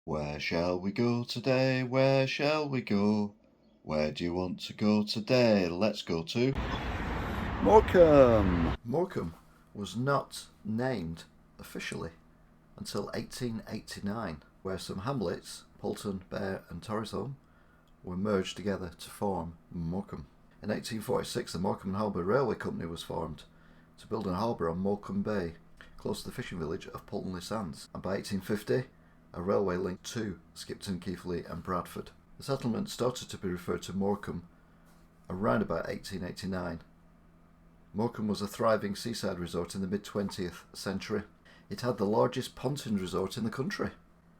Where shall we go today? Where shall we go? Where do you want to go today? Let's go to Morecambe. Morecambe was not named officially until 1889, where some hamlets, Poulton, Bear and Torrisholme, were merged together to form Morecambe. In 1846, the Morecambe and Harbour Railway Company was formed to build a harbour on Morecambe Bay, close to the fishing village of Poulton-le-Sands, and by 1850, a railway linked to Skipton, Keighley and Bradford. The settlement started to be referred to Morecambe around about 1889. Morecambe was a thriving seaside resort in the mid-20th century. It had the largest pontoon resort in the country.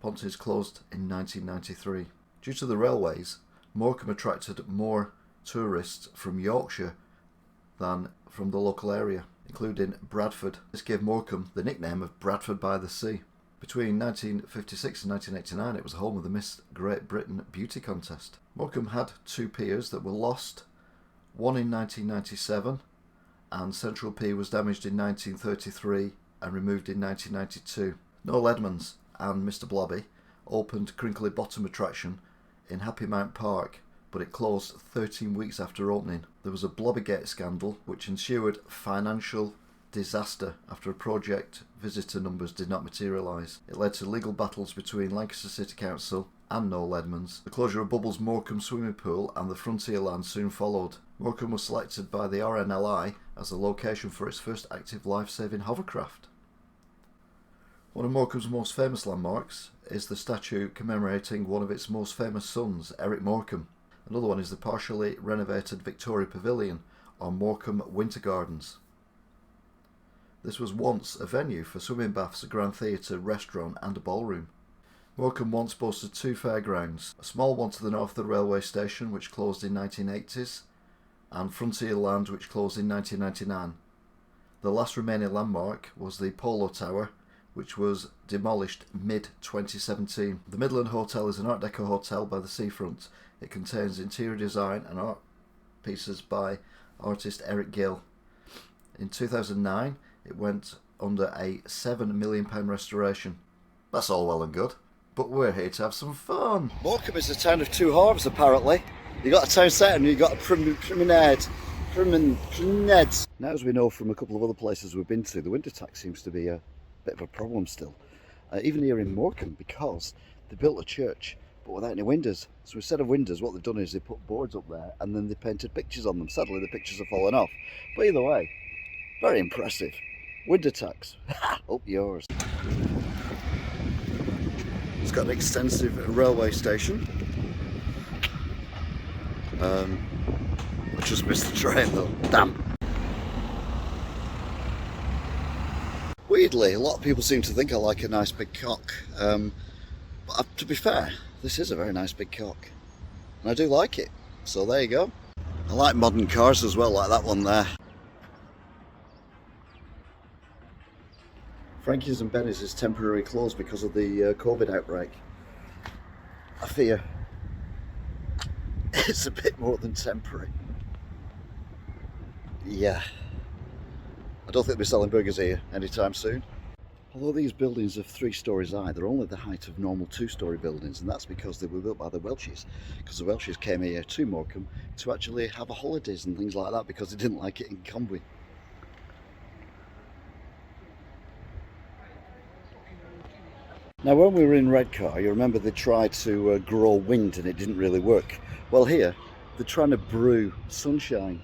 Pontoons closed in 1993. Due to the railways, Morecambe attracted more tourists from Yorkshire than from the local area, including Bradford. This gave Morecambe the nickname of Bradford by the Sea. Between 1956 and 1989, it was home of the Miss Great Britain Beauty Contest. Morecambe had two piers that were lost, one in 1997, and Central Pier was damaged in 1933 and removed in 1992. Noel Edmonds and Mr Blobby opened Crinkly Bottom attraction in Happy Mount Park, but it closed 13 weeks after opening. There was a Blobbygate scandal which ensued financial disaster after a project visitor numbers did not materialise. It led to legal battles between Lancaster City Council and Noel Edmonds. The closure of Bubbles Morecambe swimming pool and the Frontierland soon followed. Morecambe was selected by the RNLI as the location for its first active life-saving hovercraft. One of Morecambe's most famous landmarks is the statue commemorating one of its most famous sons, Eric Morecambe. Another one is the partially renovated Victoria Pavilion on Morecambe Winter Gardens. This was once a venue for swimming baths, a grand theatre, restaurant and a ballroom. Morecambe once boasted two fairgrounds, a small one to the north of the railway station which closed in 1980s, and Frontierland which closed in 1999. The last remaining landmark was the Polo Tower, which was demolished mid-2017. The Midland Hotel is an Art Deco hotel by the seafront. It contains interior design and art pieces by artist Eric Gill. In 2009, it went under a £7 million restoration. That's all well and good, but we're here to have some fun. Morecambe is a town of two harbours, apparently. You got a town centre and you got a promenade. Now, as we know from a couple of other places we've been to, the winter tax seems to be a bit of a problem still. Even here in Morecambe, because they built a church but without any windows. So instead of windows, what they've done is they put boards up there and then they painted pictures on them. Sadly, the pictures have fallen off. But either way, very impressive. Winter tax, up yours. It's got an extensive railway station. I just missed the train though, damn. Weirdly, a lot of people seem to think I like a nice big cock. But to be fair, this is a very nice big cock. And I do like it, so there you go. I like modern cars as well, like that one there. Frankie's and Benny's is temporarily closed because of the COVID outbreak. I fear it's a bit more than temporary. Yeah, I don't think they'll be selling burgers here anytime soon. Although these buildings are 3 stories high, they're only the height of normal 2-storey buildings, and that's because they were built by the Welshes. Because the Welshes came here to Morecambe to actually have holidays and things like that because they didn't like it in Conwy. Now, when we were in Redcar, you remember they tried to grow wind and it didn't really work. Well, here they're trying to brew sunshine.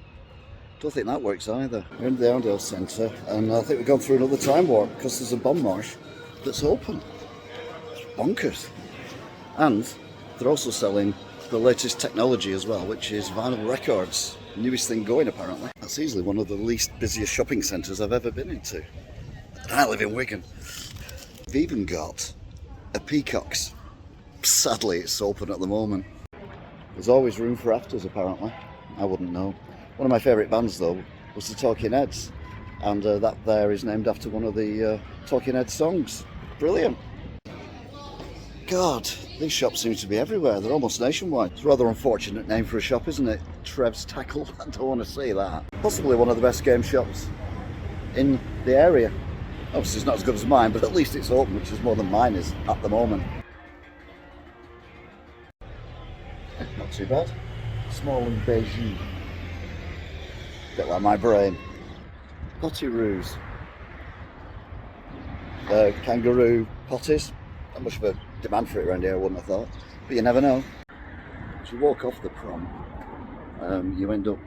Don't think that works either. We're in the Arndale Centre and I think we've gone through another time warp because there's a bomb marsh that's open. It's bonkers. And they're also selling the latest technology as well, which is vinyl records. Newest thing going apparently. That's easily one of the least busiest shopping centres I've ever been into. And I live in Wigan. They've even got a Peacock's. Sadly, it's open at the moment. There's always room for afters apparently. I wouldn't know. One of my favourite bands though was the Talking Heads, and that there is named after one of the Talking Heads songs. Brilliant. God, these shops seem to be everywhere. They're almost nationwide. It's a rather unfortunate name for a shop, isn't it? Trev's Tackle. I don't want to say that. Possibly one of the best game shops in the area. Obviously it's not as good as mine, but at least it's open, which is more than mine is at the moment. Not too bad. Small and beigey. Bit like my brain. Potty-roos. Kangaroo potties. Not much of a demand for it around here, I wouldn't have thought. But you never know. As you walk off the prom, you end up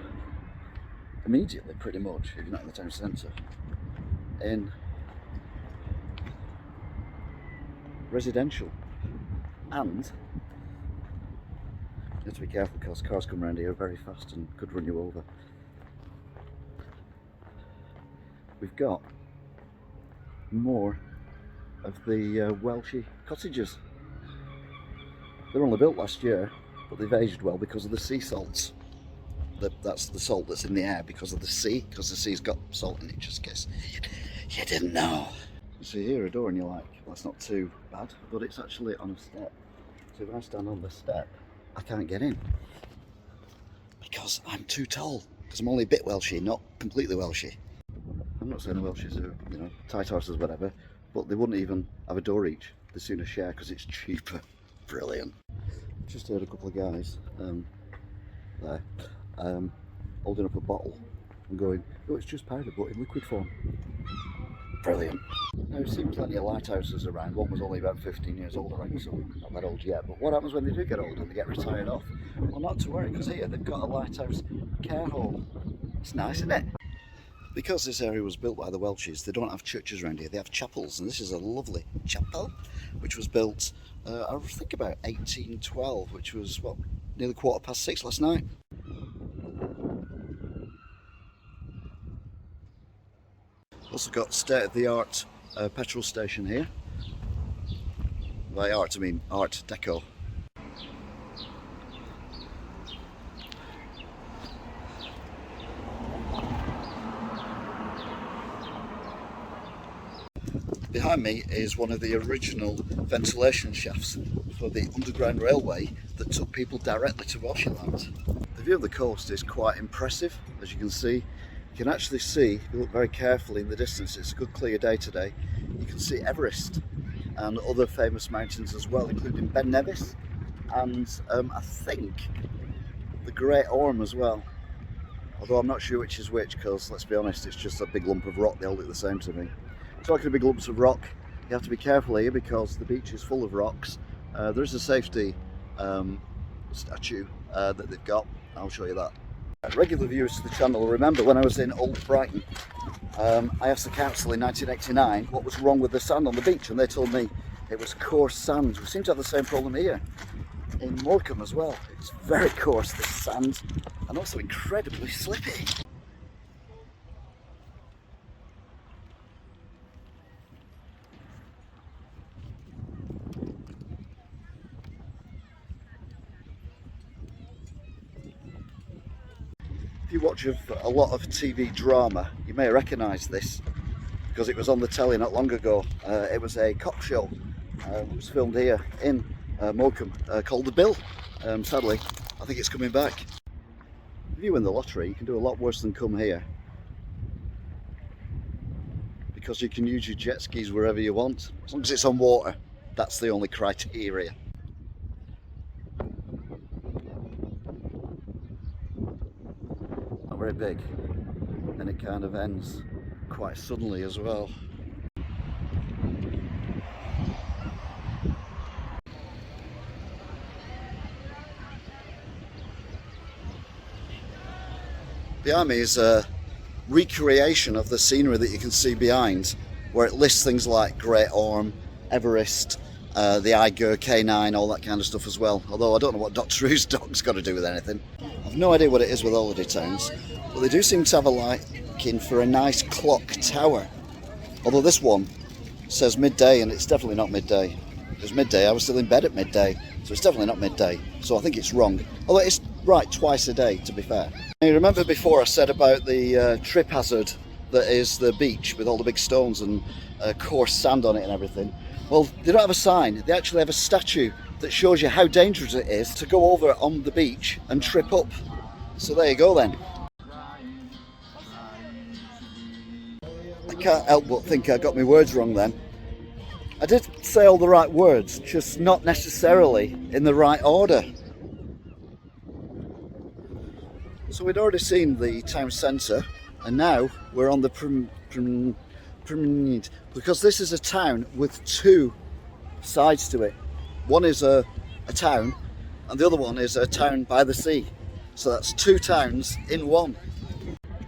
immediately, pretty much, if you're not in the town centre, in residential. And you have to be careful because cars come around here very fast and could run you over. We've got more of the Welshy cottages. They were only built last year, but they've aged well because of the sea salts. That's the salt that's in the air because of the sea, because the sea's got salt in it, just in case you didn't know. You see here a door and you're like, well, that's not too bad, but it's actually on a step. So if I stand on the step, I can't get in because I'm too tall, because I'm only a bit Welshy, not completely Welshy. I'm not saying the Welshes are, you know, tight horses, whatever, but they wouldn't even have a door each. They sooner share because it's cheaper. Brilliant. Just heard a couple of guys there holding up a bottle and going, oh, it's just powder but in liquid form. Brilliant. Now, I've seen plenty of lighthouses around. One was only about 15 years old, I reckon, so not that old yet. But what happens when they do get old and they get retired off? Well, not to worry, because here they've got a lighthouse care home. It's nice, isn't it? Because this area was built by the Welshes, they don't have churches around here, they have chapels, and this is a lovely chapel, which was built, I think about 1812, which was, what, nearly 6:15 last night. Also got state-of-the-art petrol station here. By art, I mean art deco. Behind me is one of the original ventilation shafts for the Underground Railway that took people directly to Welshyland. The view of the coast is quite impressive, as you can see. You can actually see, if you look very carefully in the distance, it's a good clear day today, you can see Everest and other famous mountains as well, including Ben Nevis and I think the Great Orme as well. Although I'm not sure which is which, because let's be honest, it's just a big lump of rock, they all look the same to me. Talking of big lumps of rock, you have to be careful here because the beach is full of rocks. There is a safety statue that they've got, I'll show you that. Regular viewers to the channel will remember when I was in Old Brighton, I asked the council in 1989 what was wrong with the sand on the beach, and they told me it was coarse sand. We seem to have the same problem here in Morecambe as well. It's very coarse, this sand, and also incredibly slippy. If you watch a lot of TV drama, you may recognise this because it was on the telly not long ago. It was a cop show. It was filmed here in Morecambe called The Bill. Sadly, I think it's coming back. If you win the lottery, you can do a lot worse than come here because you can use your jet skis wherever you want, as long as it's on water. That's the only criteria. Very big, and it kind of ends quite suddenly as well. Behind me is a recreation of the scenery that you can see behind, where it lists things like Great Orme, Everest, the Eiger K9, all that kind of stuff as well. Although I don't know what Doctor Who's dog's got to do with anything. I've no idea what it is with holiday towns, but they do seem to have a liking for a nice clock tower. Although this one says midday, and it's definitely not midday. If it was midday, I was still in bed at midday, so it's definitely not midday. So I think it's wrong. Although it's right twice a day, to be fair. Now, you remember before I said about the trip hazard that is the beach with all the big stones and coarse sand on it and everything? Well, they don't have a sign. They actually have a statue that shows you how dangerous it is to go over on the beach and trip up. So there you go then. I can't help but think I got my words wrong then. I did say all the right words, just not necessarily in the right order. So we'd already seen the town centre, and now we're on the promenade, because this is a town with two sides to it. One is a town, and the other one is a town by the sea. So that's two towns in one.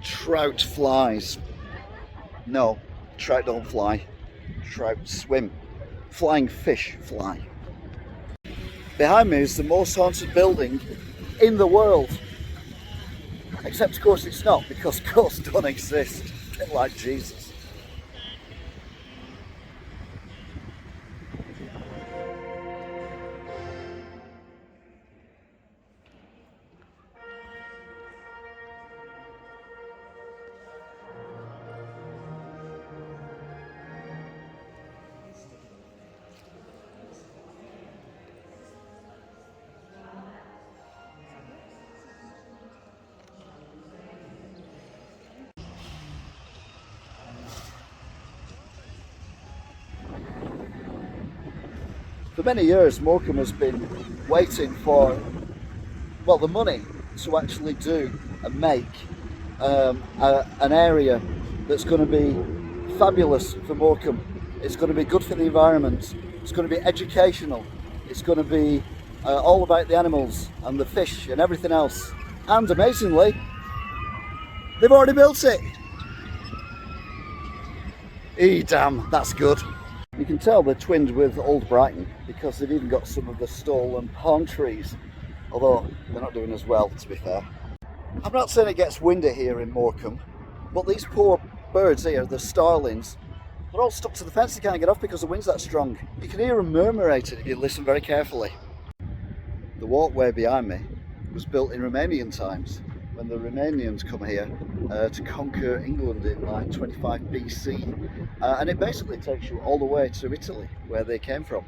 Trout flies. No, trout don't fly. Trout swim. Flying fish fly. Behind me is the most haunted building in the world. Except of course it's not, because ghosts don't exist. A bit like Jesus. For many years, Morecambe has been waiting for, well, the money to actually do and make an area that's going to be fabulous for Morecambe. It's going to be good for the environment. It's going to be educational. It's going to be all about the animals and the fish and everything else. And amazingly, they've already built it. Damn, that's good. You can tell they're twinned with Old Brighton because they've even got some of the stolen palm trees, although they're not doing as well, to be fair. I'm not saying it gets windy here in Morecambe, but these poor birds here, the starlings, they're all stuck to the fence. They can't get off because the wind's that strong. You can hear them murmurating if you listen very carefully. The walkway behind me was built in Romanian times, when the Romanians come here to conquer England in like 25 BC, and it basically takes you all the way to Italy, where they came from.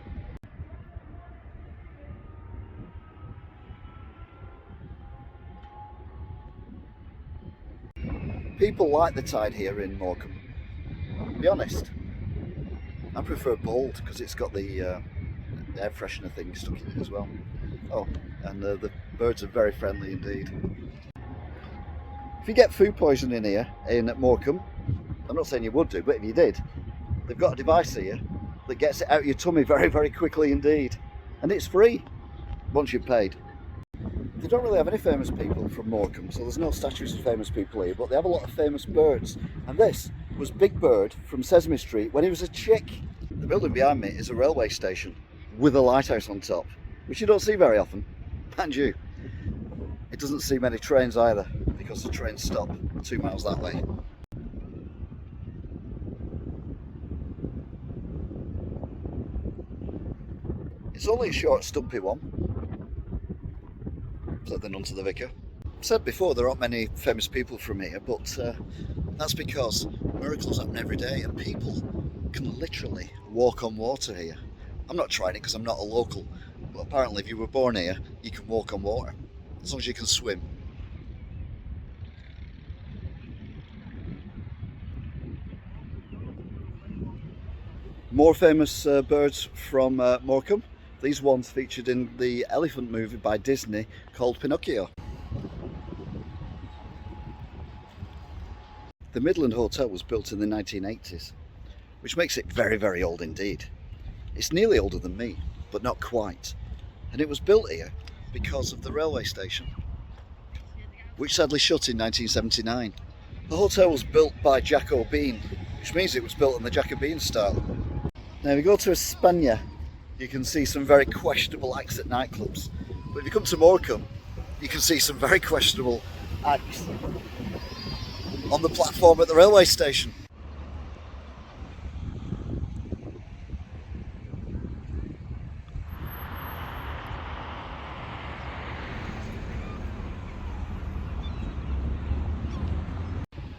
People like the tide here in Morecambe. To be honest, I prefer bold because it's got the air freshener thing stuck in it as well. Oh, and the birds are very friendly indeed. If you get food poisoning here in Morecambe, I'm not saying you would do, but if you did, they've got a device here that gets it out of your tummy very, very quickly indeed. And it's free, once you've paid. They don't really have any famous people from Morecambe, so there's no statues of famous people here, but they have a lot of famous birds. And this was Big Bird from Sesame Street when he was a chick. The building behind me is a railway station with a lighthouse on top, which you don't see very often, and you. It doesn't see many trains either, because the trains stop 2 miles that way. It's only a short, stumpy one, said the nun to the vicar. I've said before there aren't many famous people from here, but that's because miracles happen every day and people can literally walk on water here. I'm not trying it because I'm not a local, but apparently if you were born here, you can walk on water, as long as you can swim. More famous birds from Morecambe. These ones featured in the elephant movie by Disney called Pinocchio. The Midland Hotel was built in the 1980s, which makes it very, very old indeed. It's nearly older than me, but not quite. And it was built here because of the railway station, which sadly shut in 1979. The hotel was built by Jack O'Bean, which means it was built in the Jacobean style. Now if you go to España, you can see some very questionable acts at nightclubs. But if you come to Morecambe, you can see some very questionable acts on the platform at the railway station.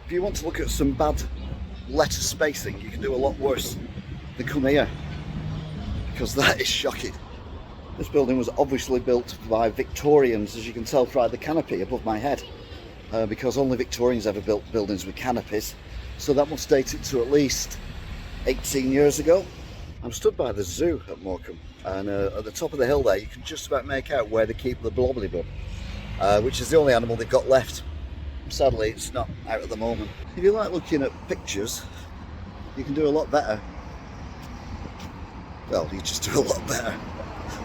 If you want to look at some bad letter spacing, you can do a lot worse than come here, because that is shocking. This building was obviously built by Victorians, as you can tell by the canopy above my head, because only Victorians ever built buildings with canopies, so that must date it to at least 18 years ago. I'm stood by the zoo at Morecambe, and at the top of the hill there you can just about make out where they keep the blobbly bub. which is the only animal they've got left. Sadly, it's not out at the moment. If you like looking at pictures, you can do a lot better. Well, you just do a lot better.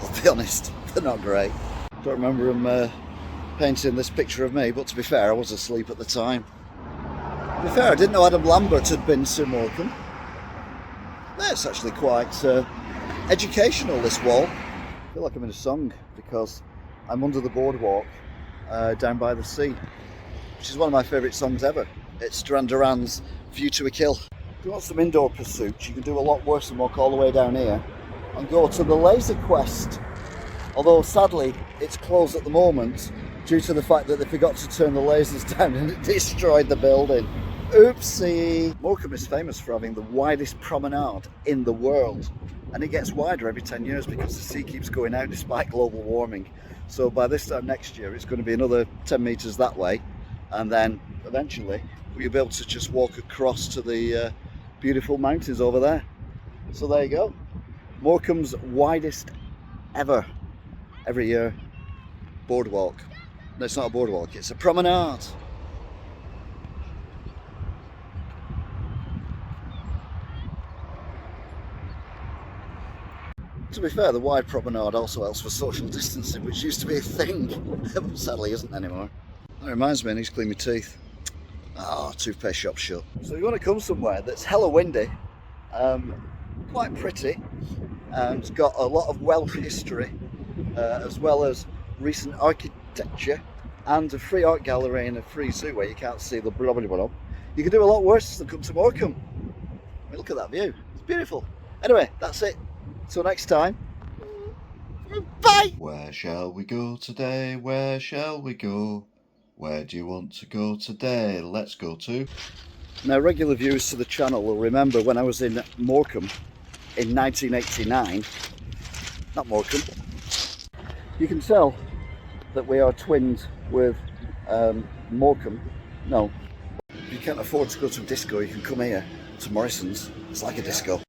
I'll be honest, they're not great. Don't remember them painting this picture of me, but to be fair, I was asleep at the time. To be fair, I didn't know Adam Lambert had been to Morecambe. It's actually quite educational, this wall. I feel like I'm in a song because I'm under the boardwalk down by the sea, which is one of my favourite songs ever. It's Duran Duran's View to a Kill. If you want some indoor pursuits, you can do a lot worse than walk all the way down here and go to the Laser Quest. Although sadly it's closed at the moment due to the fact that they forgot to turn the lasers down and it destroyed the building. Oopsie! Morecambe is famous for having the widest promenade in the world, and it gets wider every 10 years because the sea keeps going out despite global warming. So by this time next year it's going to be another 10 metres that way, and then eventually you'll be able to just walk across to the beautiful mountains over there. So there you go, Morecambe's widest ever, every year, boardwalk. No, it's not a boardwalk, it's a promenade. To be fair, the wide promenade also helps for social distancing, which used to be a thing, but sadly isn't anymore. That reminds me, I need to clean my teeth. Toothpaste shop shut. So you want to come somewhere that's hella windy, quite pretty, and it's got a lot of Welsh history, as well as recent architecture, and a free art gallery and a free zoo where you can't see the blah blah blah. You can do a lot worse than come to Morecambe. I mean, look at that view, it's beautiful. Anyway, that's it. Till next time. Bye! Where shall we go today? Where shall we go? Where do you want to go today? Let's go to... Now, regular viewers to the channel will remember when I was in Morecambe in 1989. Not Morecambe. You can tell that we are twinned with Morecambe. No. If you can't afford to go to a disco, you can come here to Morrison's. It's like a disco.